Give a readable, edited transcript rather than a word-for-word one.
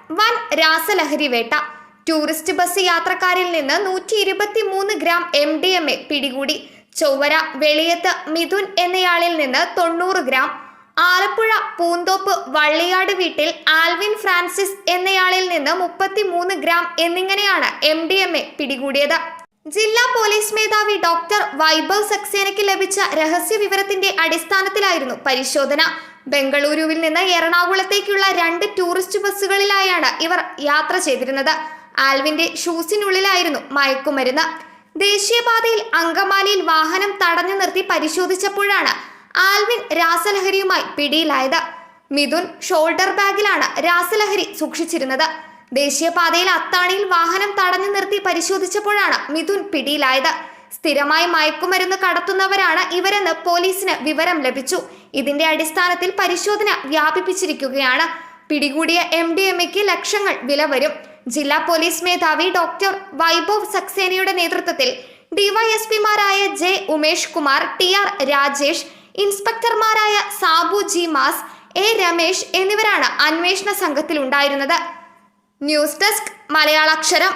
വൻ രാസലഹരി വേട്ട. Tourist bus യാത്രക്കാരിൽ നിന്ന് 123 ഗ്രാം MDMA പിടികൂടി. ചൊവ്വര വെളിയത്ത് മിഥുൻ എന്നയാളിൽ നിന്ന് 90 ഗ്രാം. ആലപ്പുഴ പൂന്തോപ്പ് വള്ളിയാട് വീട്ടിൽ ആൽവിൻ ഫ്രാൻസിസ് എന്നയാളിൽ നിന്ന് 33 ഗ്രാം എന്നിങ്ങനെയാണ് MDMA പിടികൂടിയത്. ജില്ലാ പോലീസ് മേധാവി ഡോക്ടർ വൈഭവ് സക്സേനയ്ക്ക് ലഭിച്ച രഹസ്യ വിവരത്തിന്റെ അടിസ്ഥാനത്തിലായിരുന്നു പരിശോധന. ബംഗളൂരുവിൽ നിന്ന് എറണാകുളത്തേക്കുള്ള 2 ടൂറിസ്റ്റ് ബസ്സുകളിലായാണ് ഇവർ യാത്ര ചെയ്തിരുന്നത്. ആൽവിന്റെ ഷൂസിനുള്ളിലായിരുന്നു മയക്കുമരുന്ന്. ദേശീയപാതയിൽ അങ്കമാലിയിൽ വാഹനം തടഞ്ഞു നിർത്തി പരിശോധിച്ചപ്പോഴാണ് ആൽവിൻ രാസലഹരിയുമായി പിടിയിലായത്. മിഥുൻ ഷോൾഡർ ബാഗിലാണ് രാസലഹരി സൂക്ഷിച്ചിരുന്നത്. ദേശീയപാതയിൽ അത്താണിയിൽ വാഹനം തടഞ്ഞു നിർത്തി പരിശോധിച്ചപ്പോഴാണ് മിഥുൻ പിടിയിലായത്. സ്ഥിരമായി മയക്കുമരുന്ന് കടത്തുന്നവരാണ് ഇവരെന്ന് പോലീസിന് വിവരം ലഭിച്ചു. ഇതിന്റെ അടിസ്ഥാനത്തിൽ പരിശോധന വ്യാപിപ്പിച്ചിരിക്കുകയാണ്. പിടികൂടിയ MDMAക്ക് ലക്ഷങ്ങൾ വില വരും. ജില്ലാ പോലീസ് മേധാവി ഡോക്ടർ വൈഭവ് സക്സേനയുടെ നേതൃത്വത്തിൽ ഡിവൈഎസ്പിമാരായ J ഉമേഷ് കുമാർ, TR രാജേഷ്, ഇൻസ്പെക്ടർമാരായ സാബു G മാസ്, A രമേശ് എന്നിവരാണ് അന്വേഷണ സംഘത്തിലുണ്ടായിരുന്നത്. News desk മലയാളാക്ഷരം.